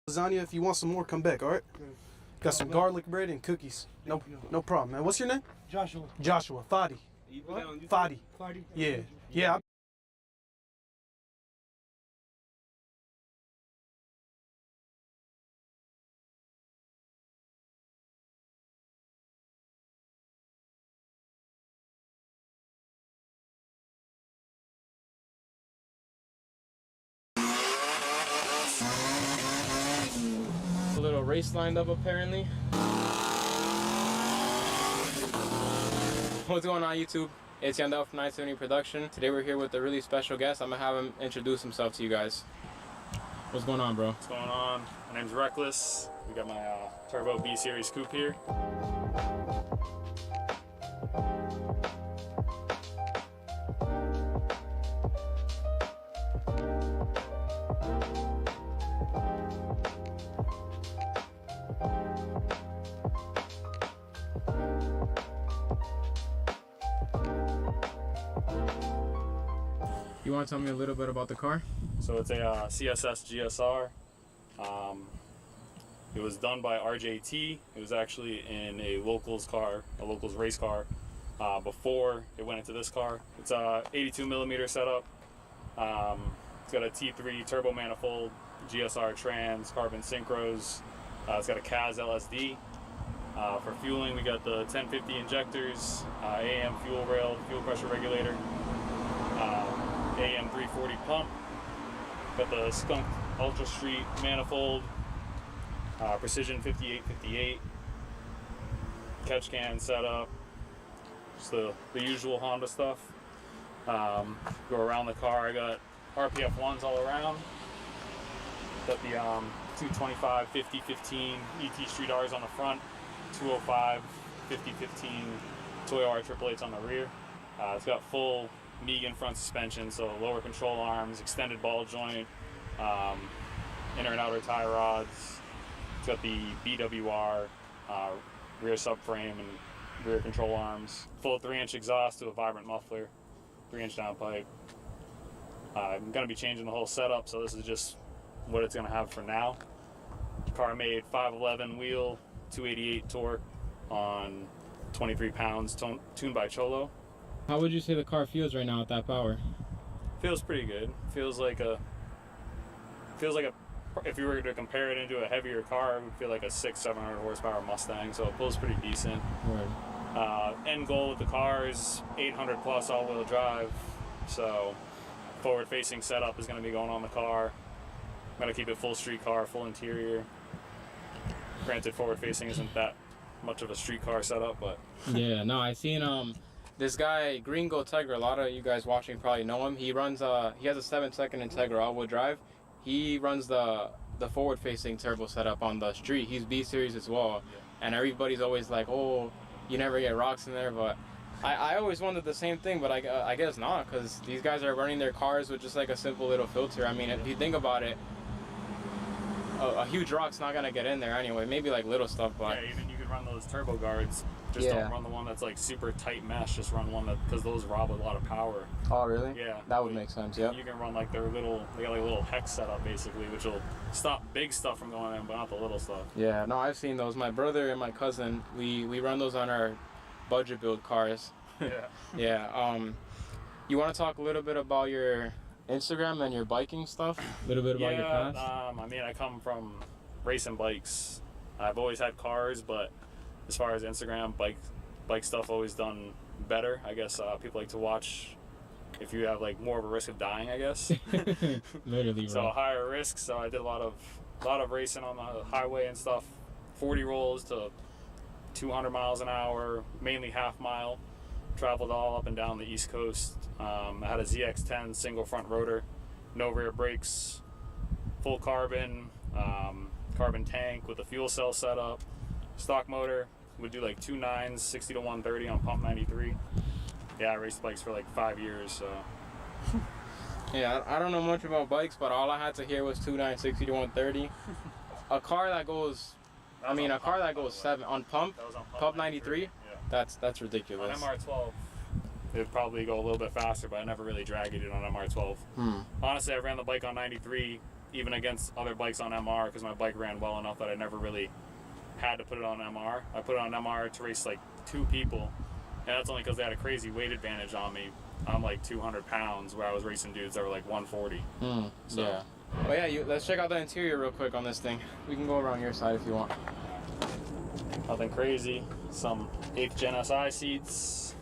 Lasagna. If you want some more, come back, all right? Good. Got some garlic bread and cookies. No problem, man. What's your name? Joshua. Joshua. Fadi. Fadi. Fadi. Yeah. Yeah. A little race lined up apparently. What's going on YouTube? It's Yandel from 970 Production. Today we're here with a really special guest. I'm gonna have him introduce himself to you guys. What's going on, bro? What's going on? My name's Reckless. We got my Turbo B Series coupe here. You want to tell me a little bit about the car? So it's a CSS GSR. It was done by RJT. It was actually in a locals race car, before it went into this car. It's a 82 millimeter setup. It's got a T3 turbo manifold, GSR trans, carbon synchros. It's got a CAZ LSD. For fueling, we got the 1050 injectors, AM fuel rail, fuel pressure regulator, AM 340 pump. Got the Skunk Ultra Street manifold, Precision 5858, catch can setup, just the usual Honda stuff. Go around the car, I got RPF ones all around. Got the 225 50 15 ET Street R's on the front, 205 50 15 Toyo R Triple Eights on the rear. It's got full Megan front suspension, so lower control arms, extended ball joint, inner and outer tie rods. It's got the BWR rear subframe and rear control arms. Full 3-inch exhaust to a vibrant muffler, 3-inch downpipe. I'm going to be changing the whole setup, so this is just what it's going to have for now. Car made 511 wheel, 288 torque on 23 pounds, tuned by Cholo. How would you say the car feels right now at that power? Feels pretty good. Feels like a if you were to compare it into a heavier car, it would feel like a 600-700 horsepower Mustang, so it pulls pretty decent. Word. End goal with the car is 800 plus all-wheel drive, so forward-facing setup is going to be going on the car. I'm going to keep it full street car, full interior. Granted, forward-facing isn't that much of a street car setup, but Yeah, no, I seen this guy Gringo Tegra. A lot of you guys watching probably know him. He runs he has a 7-second Integra all-wheel drive. He runs the forward-facing turbo setup on the street. He's B series as well, and everybody's always like, "Oh, you never get rocks in there." But I always wondered the same thing, but I guess not, because these guys are running their cars with just like a simple little filter. I mean, if you think about it, a huge rock's not gonna get in there anyway. Maybe like little stuff, but yeah, even you could run those turbo guards. Just Yeah. don't run the one that's like super tight mesh. Just run one because those rob a lot of power. Oh, really? Yeah. That would make sense. Yeah. You can run like they got like a little hex setup basically, which will stop big stuff from going in, but not the little stuff. Yeah. No, I've seen those. My brother and my cousin, we run those on our budget build cars. Yeah. Yeah. You want to talk a little bit about your Instagram and your biking stuff? A little bit about your past? I mean, I come from racing bikes. I've always had cars, but as far as Instagram, bike stuff always done better. I guess people like to watch if you have like more of a risk of dying, I guess. Literally, So bro. higher risk. So I did a lot of racing on the highway and stuff. 40 rolls to 200 miles an hour, mainly half mile. Traveled all up and down the East Coast. I had a ZX10 single front rotor, no rear brakes, full carbon, carbon tank with a fuel cell setup, stock motor. Would do like 2.9s, 60 to 130 on pump 93. Yeah, I raced bikes for like 5 years, so. Yeah, I don't know much about bikes, but all I had to hear was 2.9, 60 to 130. A car that goes, a car that goes 7 on pump, That was on pump 93. Yeah. That's On ridiculous. MR12, it'd probably go a little bit faster, but I never really dragged it on MR12. Hmm. Honestly, I ran the bike on 93 even against other bikes on MR, because my bike ran well enough that I never really had to put it on MR. I put it on MR to race like 2 people, and that's only because they had a crazy weight advantage on me. I'm like 200 pounds, where I was racing dudes that were like 140. So. Yeah. Oh yeah, let's check out the interior real quick on this thing. We can go around your side if you want. Nothing crazy. Some 8th Gen SI seats.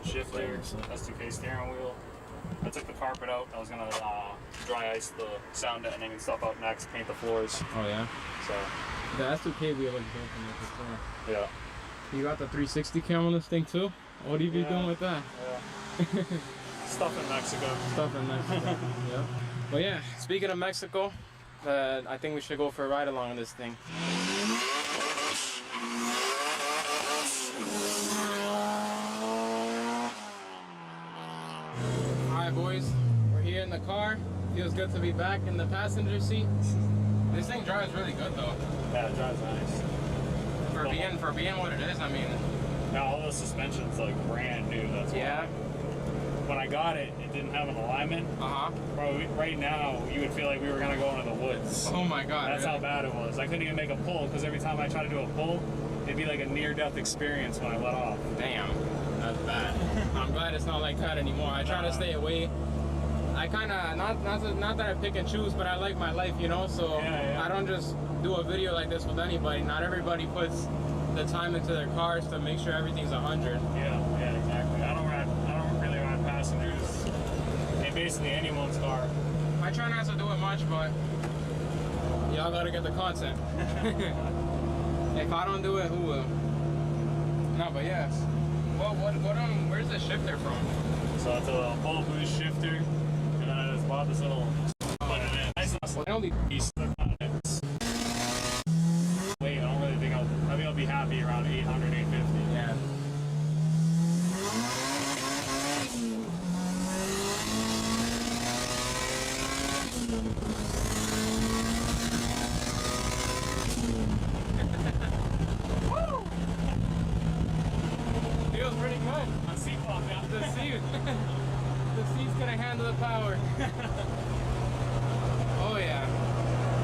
Shifter, S2K steering wheel. I took the carpet out. I was gonna dry ice the sound deadening and stuff out next, paint the floors. Oh yeah? So. The S2K wheel looks good from there for sure. Yeah. You got the 360 cam on this thing too? What do you be doing with that? Yeah. Stuff in Mexico. Stuff in Mexico. Yeah. But yeah, speaking of Mexico, I think we should go for a ride along on this thing. Alright boys, we're here in the car. Feels good to be back in the passenger seat. This thing drives really good though. Yeah, it drives nice. For being what it is, I mean. Now all the suspension's like brand new, that's why. Yeah. When I got it, it didn't have an alignment. Bro, right now, you would feel like we were gonna go into the woods. Oh my god. That's really? how bad it was. I couldn't even make a pull, because every time I tried to do a pull, it'd be like a near-death experience when I let off. Damn, that's bad. I'm glad it's not like that anymore. I try to stay away. I kind of, not that I pick and choose, but I like my life, you know, so I don't just do a video like this with anybody. Not everybody puts the time into their cars to make sure everything's 100. Yeah, exactly. I don't really ride passengers in basically anyone's car. I try not to do it much, but y'all gotta get the content. If I don't do it, who will? No, but yes. Where's the shifter from? So it's a full boost shifter, and then I just bought this little, put it in. Nice little piece of weight. I don't really think I'll be happy around 800, 850. Yeah. Woo! Feels pretty good. On seat pop down. The seat's gonna handle the power. Oh yeah.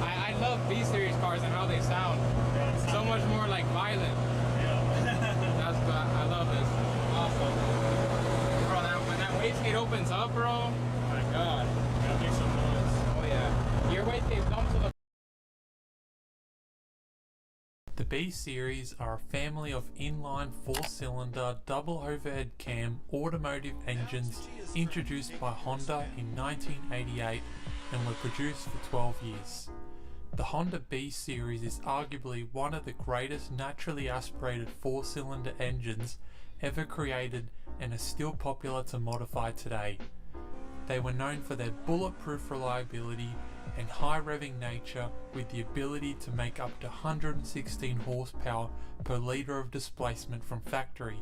I love B-Series cars and how they sound. Yeah, so much more like violent. Yeah. That's good. I love this. Awesome. Bro, when that wastegate opens up, bro, oh my god. Gotta make some noise. Oh yeah. Your wastegate dumps to the The B-Series are a family of inline 4-cylinder double overhead cam automotive engines introduced by Honda in 1988 and were produced for 12 years. The Honda B-Series is arguably one of the greatest naturally aspirated 4-cylinder engines ever created and is still popular to modify today. They were known for their bulletproof reliability and high revving nature, with the ability to make up to 116 horsepower per litre of displacement from factory.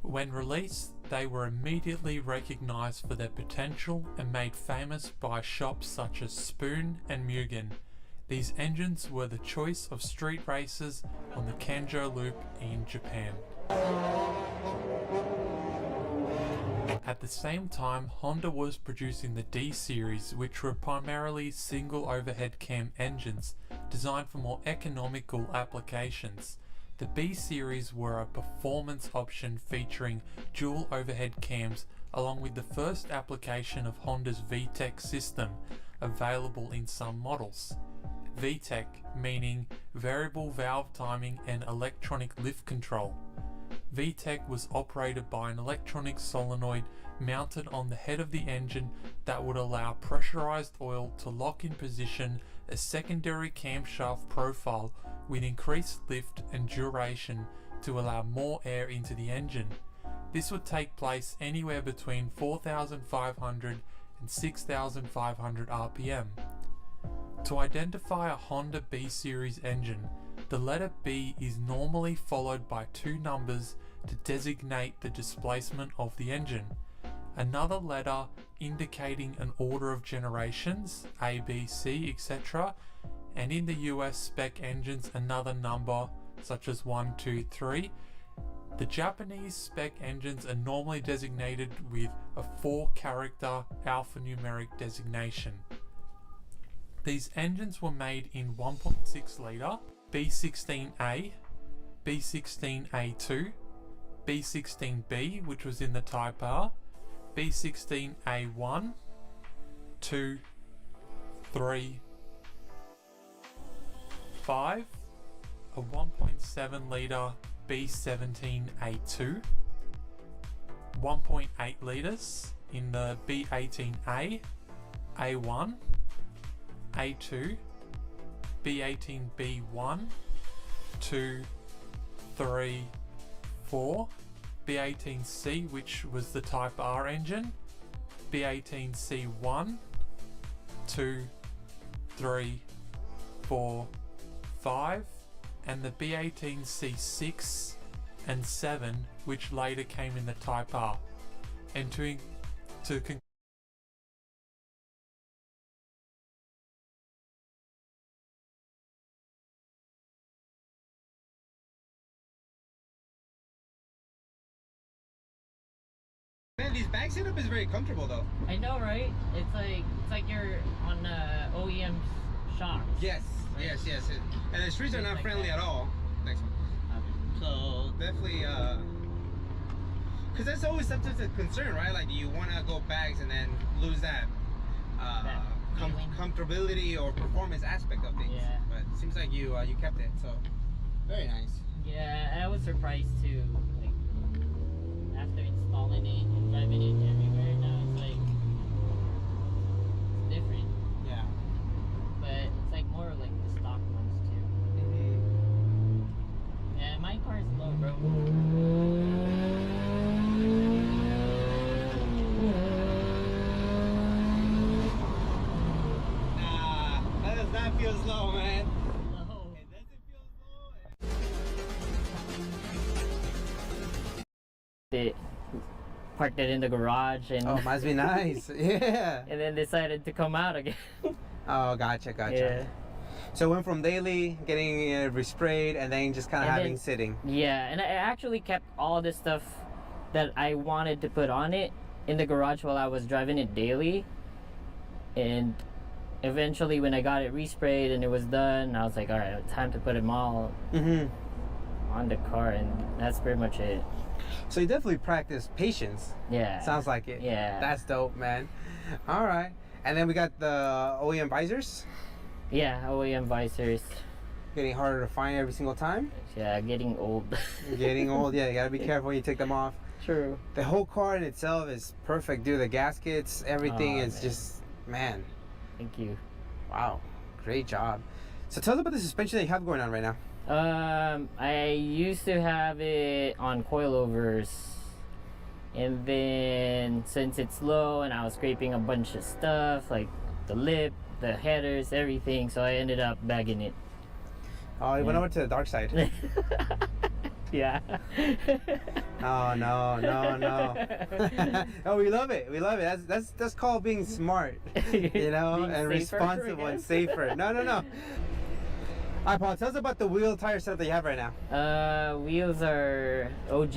When released, they were immediately recognised for their potential and made famous by shops such as Spoon and Mugen. These engines were the choice of street racers on the Kanjo Loop in Japan. At the same time, Honda was producing the D-Series, which were primarily single overhead cam engines designed for more economical applications. The B-Series were a performance option featuring dual overhead cams, along with the first application of Honda's VTEC system, available in some models. VTEC meaning variable valve timing and electronic lift control. VTEC was operated by an electronic solenoid mounted on the head of the engine that would allow pressurized oil to lock in position a secondary camshaft profile with increased lift and duration to allow more air into the engine. This would take place anywhere between 4,500 and 6,500 RPM. To identify a Honda B-Series engine, the letter B is normally followed by 2 numbers to designate the displacement of the engine. Another letter indicating an order of generations, A, B, C, etc. And in the US spec engines, another number such as 1, 2, 3. The Japanese spec engines are normally designated with a 4-character alphanumeric designation. These engines were made in 1.6 litre B16A, B16A2, B16B, which was in the Type R, B16A1, 2, 3, 5, a 1.7 litre B17A2, 1.8 litres in the B18A, A1, A2, B18B1, 2, 3, 4, B18C, which was the Type R engine, B18C1, 2, 3, 4, 5, and the B18C6 and 7, which later came in the Type R. And to Man, this bag setup is very comfortable though. I know, right? It's like you're on OEM shocks. Yes, yes, yes. And the streets are not like friendly that. at all. Next one. So definitely, because that's always sometimes a concern, right? Like you want to go bags and then lose that feeling. comfortability or performance aspect of things. Yeah. But it seems like you kept it, so very nice. Yeah, I was surprised too. Like after installing it and driving it everywhere, now it's like it's different. Yeah. But it's like more like the stock ones too. Yeah, my car's low, bro. Nah, that does not feel slow, man. Low. It doesn't feel slow. They parked it in the garage and Oh, must be nice. Yeah. and then decided to come out again. Oh, gotcha. Yeah. So it went from daily getting it resprayed and then just kind of And having then- sitting. Yeah, and I actually kept all the stuff that I wanted to put on it in the garage while I was driving it daily. And eventually when I got it resprayed and it was done, I was like, all right, time to put them all on the car, and that's pretty much it. So you definitely practice patience. Yeah. Sounds like it. Yeah. That's dope, man. All right. And then we got the OEM visors. Yeah, OEM visors. Getting harder to find every single time. Yeah, getting old. You're getting old. Yeah, you gotta be careful when you take them off. True. The whole car in itself is perfect, dude. The gaskets, everything Oh, is man. just, man. Thank you. Wow. Great job. So tell us about the suspension that you have going on right now. I used to have it on coilovers, and then since it's low and I was scraping a bunch of stuff like the lip, the headers, everything, so I ended up bagging it. Oh, you went over to the dark side. Yeah. Oh no. Oh, we love it. We love it. That's called being smart, you know, Being and safer, responsible I and guess. safer. No. All right, Paul. Tell us about the wheel tire setup that you have right now. Wheels are OG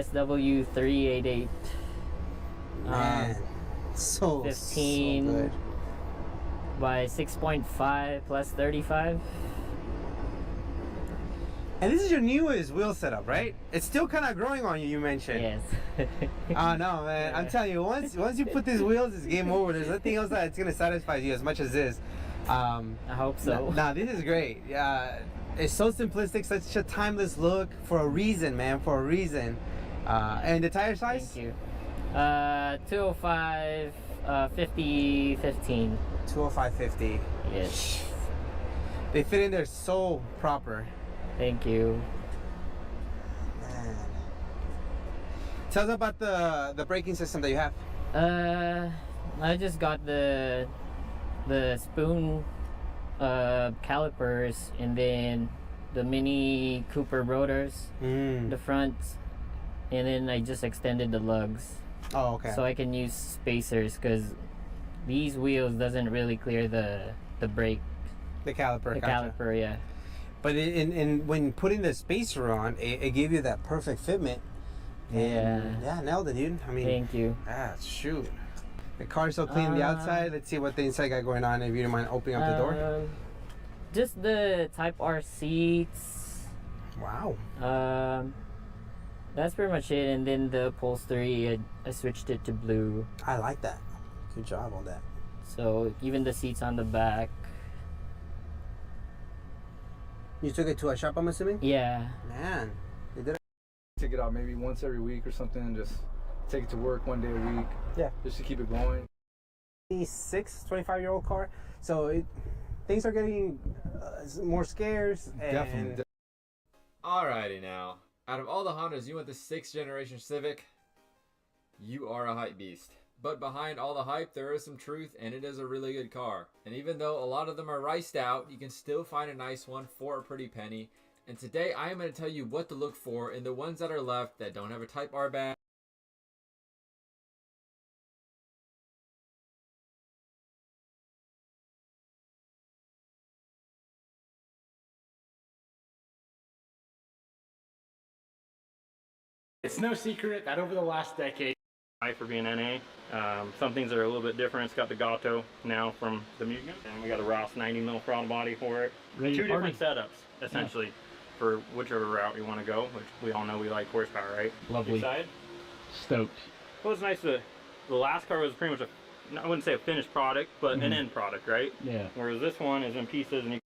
SW 388. Man, so 15 so good. By 6.5 plus 35. And this is your newest wheel setup, right? It's still kind of growing on you. You mentioned. Yes. Oh no, man! I'm telling you, once you put these wheels, it's game over. There's nothing else that's gonna satisfy you as much as this. I hope so. Nah, this is great. It's so simplistic, such a timeless look for a reason, man. For a reason. And the tire size? Thank you. 205, 50, 15. 205/50. Yes. They fit in there so proper. Thank you. Man. Tell us about the braking system that you have. I just got the spoon calipers, and then the Mini Cooper rotors, the front, and then I just extended the lugs. Oh, okay. So I can use spacers, because these wheels doesn't really clear the brake, the caliper. the gotcha. caliper, yeah. But in when putting the spacer on, it gave you that perfect fitment. And yeah, nailed it, dude. I mean, Thank you. Shoot. The car's so clean on the outside. Let's see what the inside got going on. If you don't mind opening up the door. Just the Type R seats. Wow. That's pretty much it. And then the upholstery, I switched it to blue. I like that. Good job on that. So even the seats on the back. You took it to a shop, I'm assuming? Yeah. Man, they did it. Take it out maybe once every week or something, and just take it to work one day a week. Yeah. Just to keep it going. 25-year-old car. So things are getting more scarce. And Definitely. Alrighty now. Out of all the Hondas, you want the 6th generation Civic? You are a hype beast. But behind all the hype, there is some truth, and it is a really good car. And even though a lot of them are riced out, you can still find a nice one for a pretty penny. And today I am going to tell you what to look for in the ones that are left that don't have a Type R badge. It's no secret that over the last decade, for being NA, some things are a little bit different. It's got the Gato now from the Mugen, and we got a Ross 90mm throttle body for it. Two different setups, essentially, for whichever route you want to go, which we all know we like horsepower, right? Lovely. Excited? Stoked. Well, it's nice the last car was pretty much I wouldn't say a finished product, but an end product, right? Yeah. Whereas this one is in pieces, and you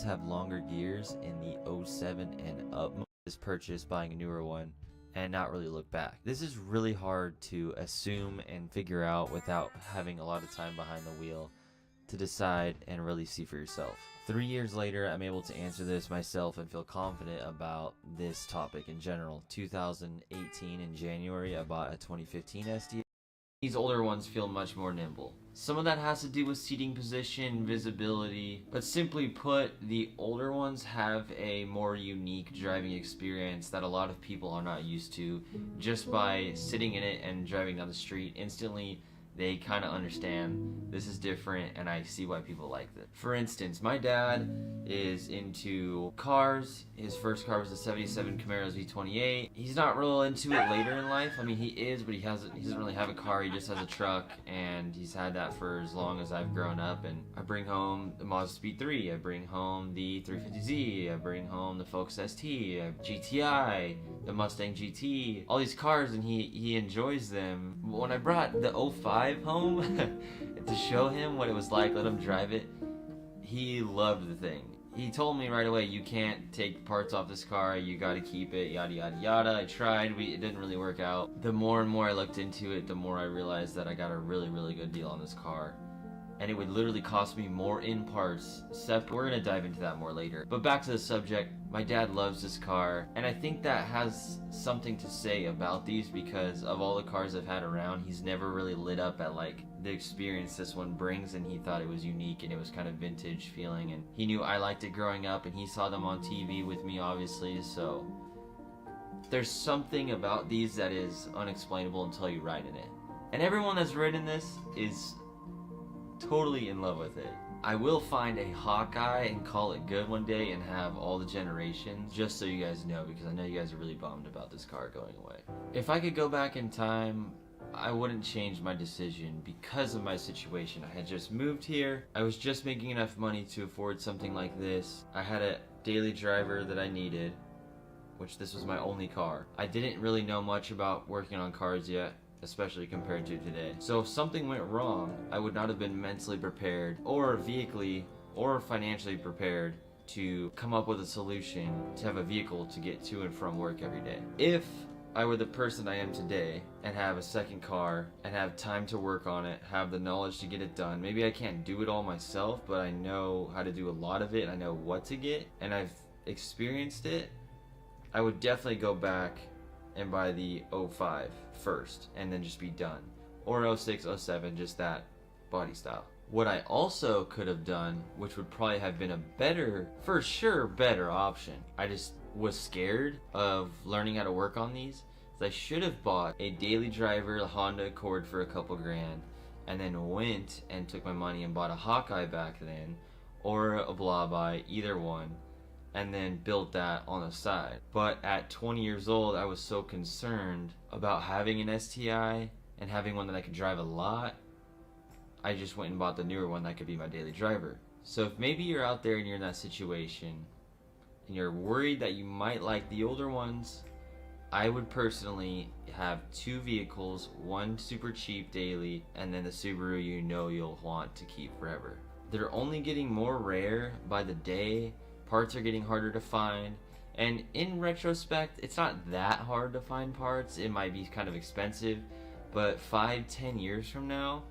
have longer gears in the 07 and up. Is purchased buying a newer one and not really look back. This is really hard to assume and figure out without having a lot of time behind the wheel to decide and really see for yourself. 3 years later, I'm able to answer this myself and feel confident about this topic in general. 2018 in January, I bought a 2015 SD. These older ones feel much more nimble. Some of that has to do with seating position, visibility, but simply put, the older ones have a more unique driving experience that a lot of people are not used to. Just by sitting in it and driving down the street, instantly they kind of understand this is different, and I see why people like it. For instance, my dad is into cars. His first car was a 77 Camaro Z28. He's not real into it later in life. I mean, he is, but he doesn't really have a car. He just has a truck, and he's had that for as long as I've grown up. And I bring home the Mazda Speed 3. I bring home the 350Z. I bring home the Focus ST, GTI, the Mustang GT. All these cars, and he enjoys them. When I brought the 05 home to show him what it was like, let him drive it, he loved the thing. He told me right away, you can't take parts off this car, you gotta keep it, yada yada yada. I tried, it didn't really work out. The more and more I looked into it, the more I realized that I got a really good deal on this car. And it would literally cost me more in parts. We're gonna dive into that more later. But back to the subject, my dad loves this car, and I think that has something to say about these, because of all the cars I've had around, he's never really lit up at like the experience this one brings, and he thought it was unique and it was kind of vintage feeling, and he knew I liked it growing up, and he saw them on TV with me obviously, so there's something about these that is unexplainable until you ride in it. And everyone that's ridden this is totally in love with it. I will find a Hawkeye and call it good one day and have all the generations, just so you guys know, because I know you guys are really bummed about this car going away. If I could go back in time, I wouldn't change my decision because of my situation. I had just moved here. I was just making enough money to afford something like this. I had a daily driver that I needed, which this was my only car. I didn't really know much about working on cars yet, especially compared to today. So if something went wrong, I would not have been mentally prepared, or vehically, or financially prepared to come up with a solution to have a vehicle to get to and from work every day. If I were the person I am today and have a second car and have time to work on it, have the knowledge to get it done, maybe I can't do it all myself, but I know how to do a lot of it, I know what to get, and I've experienced it, I would definitely go back and buy the 05 first and then just be done, or 06, 07, just that body style. What I also could have done, which would probably have been a better, for sure better option, I just was scared of learning how to work on these, is I should have bought a daily driver Honda Accord for a couple grand and then went and took my money and bought a Hawkeye back then, or a Blaubai, either one, and then built that on the side. But at 20 years old, I was so concerned about having an STI and having one that I could drive a lot, I just went and bought the newer one that could be my daily driver. So if maybe you're out there and you're in that situation and you're worried that you might like the older ones, I would personally have 2 vehicles, one super cheap daily, and then the Subaru you know you'll want to keep forever. They're only getting more rare by the day, parts are getting harder to find, and in retrospect, it's not that hard to find parts. It might be kind of expensive, but 5-10 years from now,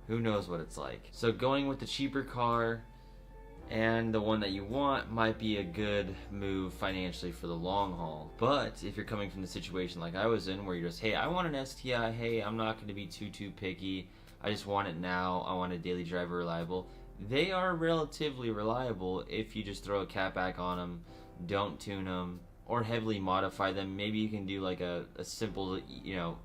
who knows what it's like. So going with the cheaper car and the one that you want might be a good move financially for the long haul. But if you're coming from the situation like I was in, where you're just, hey, I want an STI, hey, I'm not going to be too picky, I just want it now, I want a daily driver reliable. They are relatively reliable if you just throw a catback on them, don't tune them, or heavily modify them. Maybe you can do like a simple, you know,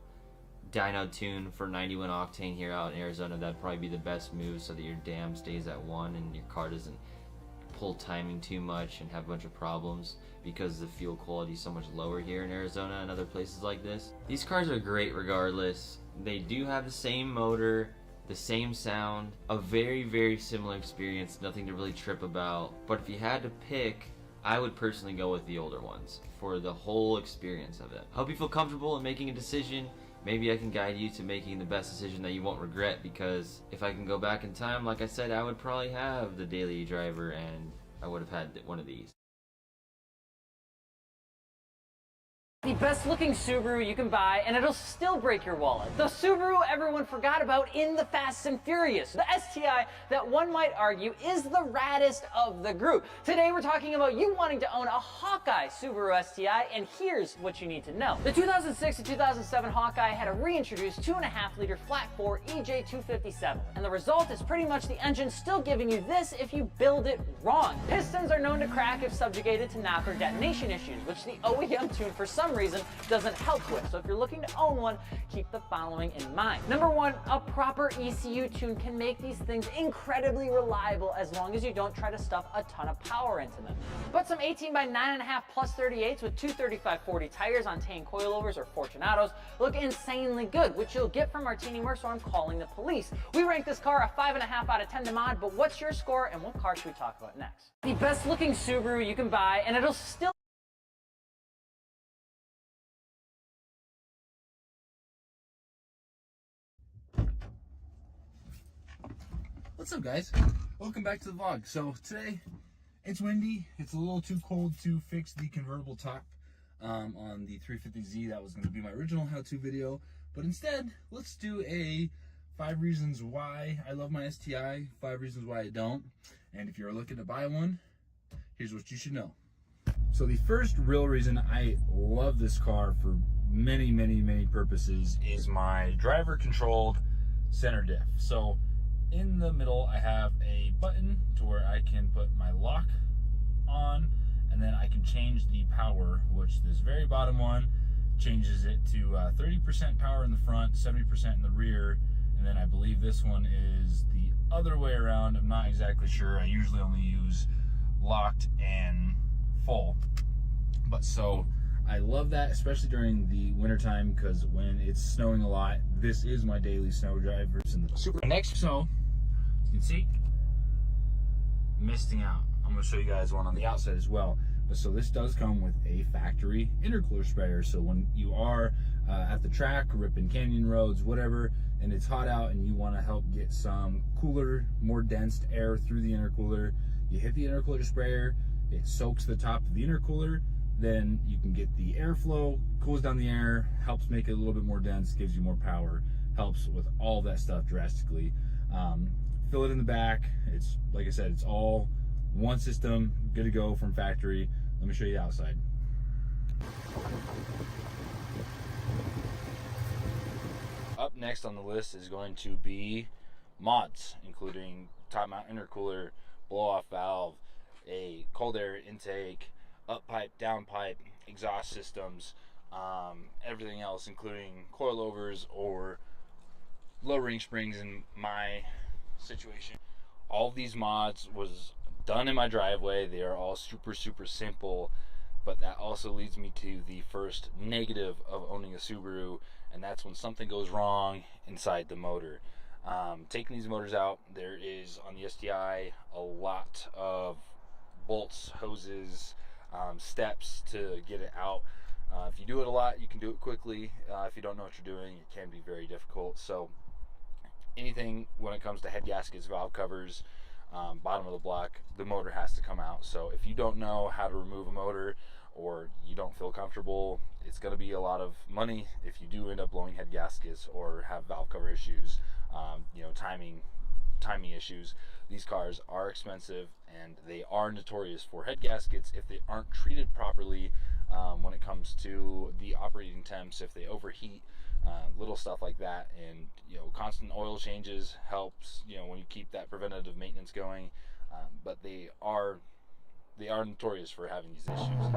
dyno tune for 91 octane here out in Arizona. That'd probably be the best move, so that your dam stays at 1 and your car doesn't pull timing too much and have a bunch of problems, because the fuel quality is so much lower here in Arizona and other places like this. These cars are great regardless. They do have the same motor, the same sound, a very similar experience, nothing to really trip about. But if you had to pick, I would personally go with the older ones for the whole experience of it. Hope you feel comfortable in making a decision. Maybe I can guide you to making the best decision that you won't regret, because if I can go back in time, like I said, I would probably have the daily driver and I would have had one of these. The best looking Subaru you can buy, and it'll still break your wallet. The Subaru everyone forgot about in the Fast and Furious. The STI that one might argue is the raddest of the group. Today we're talking about you wanting to own a Hawkeye Subaru STI, and here's what you need to know. The 2006 to 2007 Hawkeye had a reintroduced 2.5-liter flat 4 EJ257, and the result is pretty much the engine still giving you this if you build it wrong. Pistons are known to crack if subjugated to knock or detonation issues, which the OEM tune for some reason doesn't help with. So if you're looking to own one, keep the following in mind. Number 1, a proper ECU tune can make these things incredibly reliable as long as you don't try to stuff a ton of power into them. But some 18 by 9.5 plus 38s with 235/40 tires on Tane coilovers or Fortunatos look insanely good, which you'll get from Martini Merc, so I'm calling the police. We rank this car a 5.5 out of 10 to mod, but what's your score and what car should we talk about next? The best looking Subaru you can buy, and it'll still What's up, guys? Welcome back to the vlog. So today it's windy, it's a little too cold to fix the convertible top on the 350Z. That was going to be my original how-to video, but instead let's do a 5 reasons why I love my STI, 5 reasons why I don't, and if you're looking to buy one, here's what you should know. So the first real reason I love this car for many purposes is my driver controlled center diff. So in the middle I have a button to where I can put my lock on, and then I can change the power, which this very bottom one changes it to 30% power in the front, 70% in the rear, and then I believe this one is the other way around. I'm not exactly sure. I usually only use locked and full, but so I love that, especially during the wintertime, because when it's snowing a lot, this is my daily snow drivers in the super. Next, so you can see misting out. I'm going to show you guys one on the outside as well. But so this does come with a factory intercooler sprayer. So when you are at the track, ripping canyon roads, whatever, and it's hot out and you want to help get some cooler, more dense air through the intercooler, you hit the intercooler sprayer, it soaks the top of the intercooler, then you can get the airflow, cools down the air, helps make it a little bit more dense, gives you more power, helps with all that stuff drastically. Fill it in the back. It's, like I said, it's all one system, good to go from factory. Let me show you the outside. Up next on the list is going to be mods, including top mount intercooler, blow off valve, a cold air intake, up pipe, down pipe, exhaust systems, everything else, including coilovers or low ring springs in my situation. All of these mods was done in my driveway. They are all super simple, but that also leads me to the first negative of owning a Subaru, and that's when something goes wrong inside the motor. Taking these motors out, there is on the STI a lot of bolts, hoses, steps to get it out. If you do it a lot, you can do it quickly. If you don't know what you're doing, it can be very difficult. So anything when it comes to head gaskets, valve covers, bottom of the block, the motor has to come out. So if you don't know how to remove a motor, or you don't feel comfortable, it's going to be a lot of money if you do end up blowing head gaskets or have valve cover issues, you know, timing issues. These cars are expensive, and they are notorious for head gaskets if they aren't treated properly. When it comes to the operating temps, if they overheat, little stuff like that. And you know, constant oil changes helps, you know, when you keep that preventative maintenance going. But they are notorious for having these issues.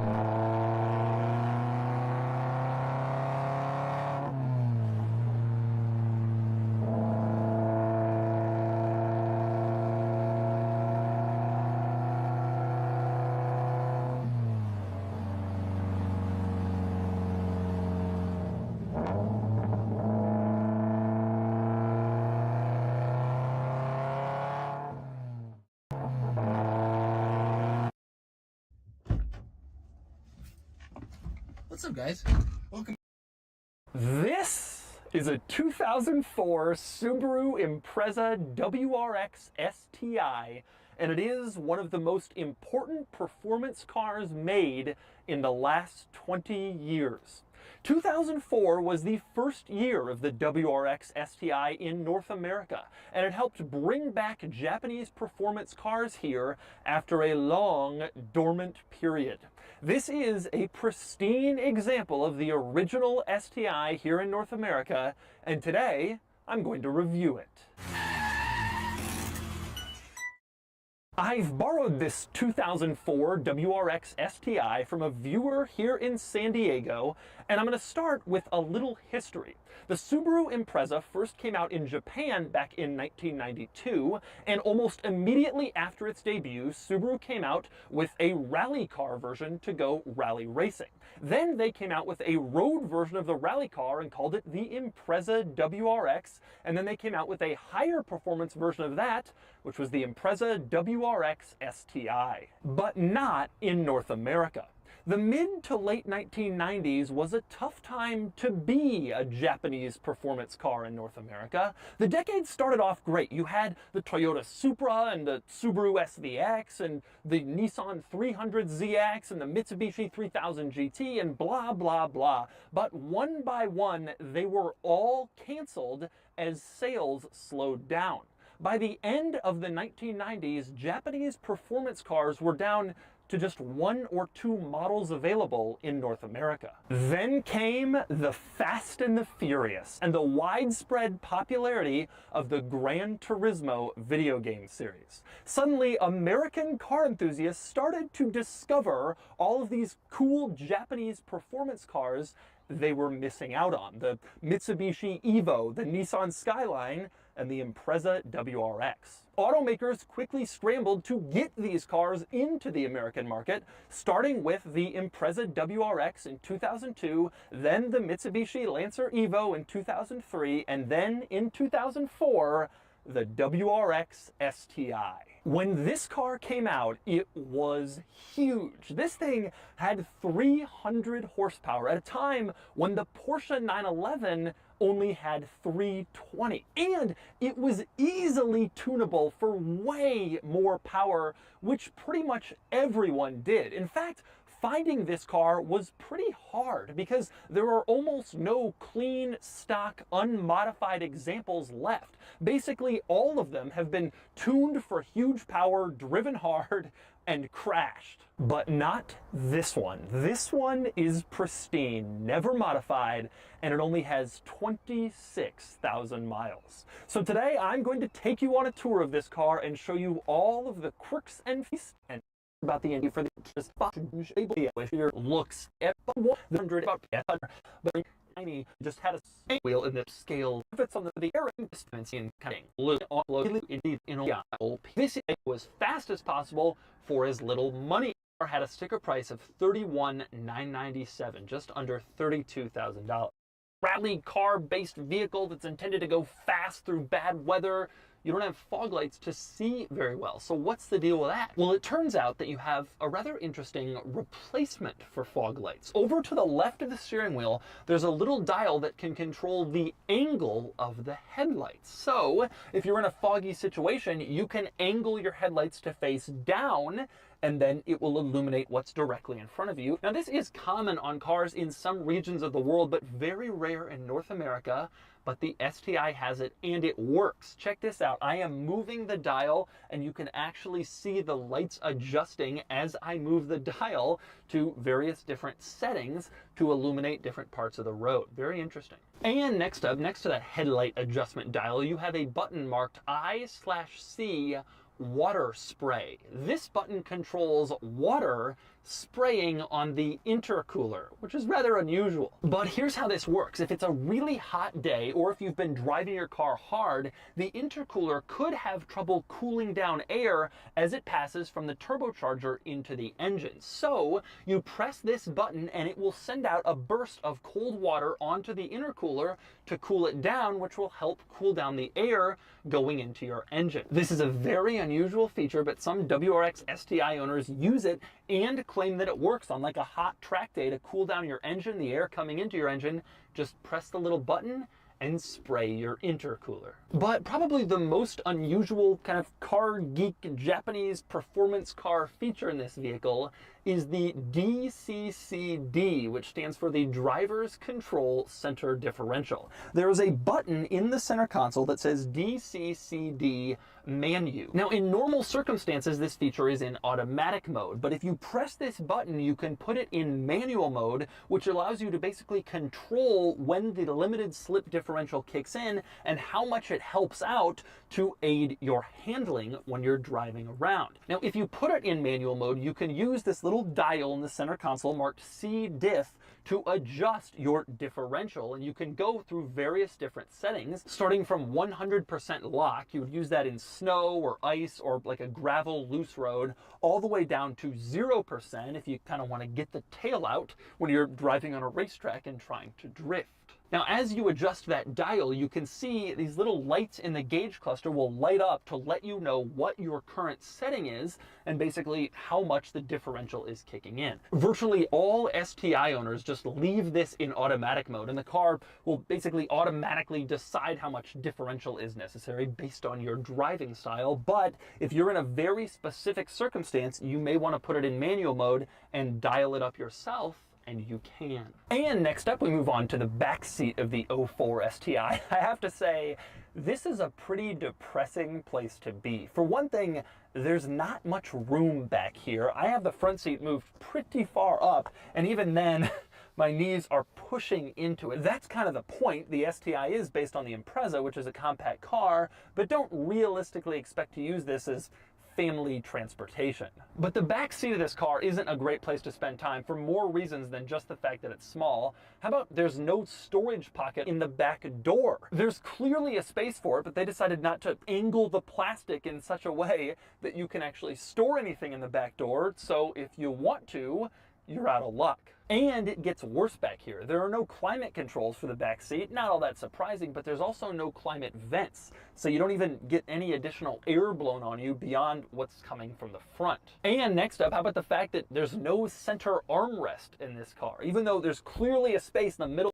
What's up, guys? Welcome. This is a 2004 Subaru Impreza WRX STI, and it is one of the most important performance cars made in the last 20 years. 2004 was the first year of the WRX STI in North America, and it helped bring back Japanese performance cars here after a long, dormant period. This is a pristine example of the original STI here in North America, and today I'm going to review it. I've borrowed this 2004 WRX STI from a viewer here in San Diego, and I'm going to start with a little history. The Subaru Impreza first came out in Japan back in 1992, and almost immediately after its debut, Subaru came out with a rally car version to go rally racing. Then they came out with a road version of the rally car and called it the Impreza WRX, and then they came out with a higher performance version of that, which was the Impreza WRX STI. But not in North America. The mid to late 1990s was a tough time to be a Japanese performance car in North America. The decade started off great. You had the Toyota Supra and the Subaru SVX and the Nissan 300ZX and the Mitsubishi 3000 GT and blah, blah, blah. But one by one, they were all canceled as sales slowed down. By the end of the 1990s, Japanese performance cars were down to just 1 or 2 models available in North America. Then came the Fast and the Furious and the widespread popularity of the Gran Turismo video game series. Suddenly, American car enthusiasts started to discover all of these cool Japanese performance cars they were missing out on. The Mitsubishi Evo, the Nissan Skyline, and the Impreza WRX. Automakers quickly scrambled to get these cars into the American market, starting with the Impreza WRX in 2002, then the Mitsubishi Lancer Evo in 2003, and then in 2004, the WRX STI. When this car came out, it was huge. This thing had 300 horsepower at a time when the Porsche 911 only had 320. And it was easily tunable for way more power, which pretty much everyone did. In fact, finding this car was pretty hard because there are almost no clean, stock, unmodified examples left. Basically, all of them have been tuned for huge power, driven hard, and crashed. But not this one. This one is pristine, never modified, and it only has 26,000 miles. So today I'm going to take you on a tour of this car and show you all of the quirks and features and about the engine for the looks at 100, but tiny, just had a wheel in the scale fits on the air distance in cutting. This was fast as possible for as little money. Had a sticker price of $31,997, just under $32,000. Rally car-based vehicle that's intended to go fast through bad weather. You don't have fog lights to see very well. So what's the deal with that? Well, it turns out that you have a rather interesting replacement for fog lights. Over to the left of the steering wheel, there's a little dial that can control the angle of the headlights. So if you're in a foggy situation, you can angle your headlights to face down, and then it will illuminate what's directly in front of you. Now, this is common on cars in some regions of the world, but very rare in North America. But the STI has it, and it works. Check this out. I am moving the dial, and you can actually see the lights adjusting as I move the dial to various different settings to illuminate different parts of the road. Very interesting. And next up, next to that headlight adjustment dial, you have a button marked I/C water spray. This button controls water spraying on the intercooler, which is rather unusual. But here's how this works. If it's a really hot day, or if you've been driving your car hard, the intercooler could have trouble cooling down air as it passes from the turbocharger into the engine. So you press this button and it will send out a burst of cold water onto the intercooler to cool it down, which will help cool down the air going into your engine. This is a very unusual feature, but some WRX STI owners use it and claim that it works on like a hot track day to cool down your engine, the air coming into your engine. Just press the little button and spray your intercooler. But probably the most unusual kind of car geek Japanese performance car feature in this vehicle is the DCCD, which stands for the Driver's Control Center Differential. There is a button in the center console that says DCCD Menu. Now, in normal circumstances, this feature is in automatic mode, but if you press this button, you can put it in manual mode, which allows you to basically control when the limited slip differential kicks in and how much it helps out to aid your handling when you're driving around. Now, if you put it in manual mode, you can use this little dial in the center console marked C diff to adjust your differential, and you can go through various different settings, starting from 100% lock. You would use that in snow or ice or like a gravel loose road, all the way down to 0% if you kind of want to get the tail out when you're driving on a racetrack and trying to drift. Now, as you adjust that dial, you can see these little lights in the gauge cluster will light up to let you know what your current setting is and basically how much the differential is kicking in. Virtually all STI owners just leave this in automatic mode, and the car will basically automatically decide how much differential is necessary based on your driving style. But if you're in a very specific circumstance, you may want to put it in manual mode and dial it up yourself, and you can. And next up, we move on to the back seat of the 04 STI. I have to say, this is a pretty depressing place to be. For one thing, there's not much room back here. I have the front seat moved pretty far up, and even then, my knees are pushing into it. That's kind of the point. The STI is based on the Impreza, which is a compact car, but don't realistically expect to use this as family transportation. But the back seat of this car isn't a great place to spend time for more reasons than just the fact that it's small. How about there's no storage pocket in the back door? There's clearly a space for it, but they decided not to angle the plastic in such a way that you can actually store anything in the back door. So if you want to, you're out of luck. And it gets worse back here. There are no climate controls for the back seat. Not all that surprising, but there's also no climate vents. So you don't even get any additional air blown on you beyond what's coming from the front. And next up, how about the fact that there's no center armrest in this car? Even though there's clearly a space in the middle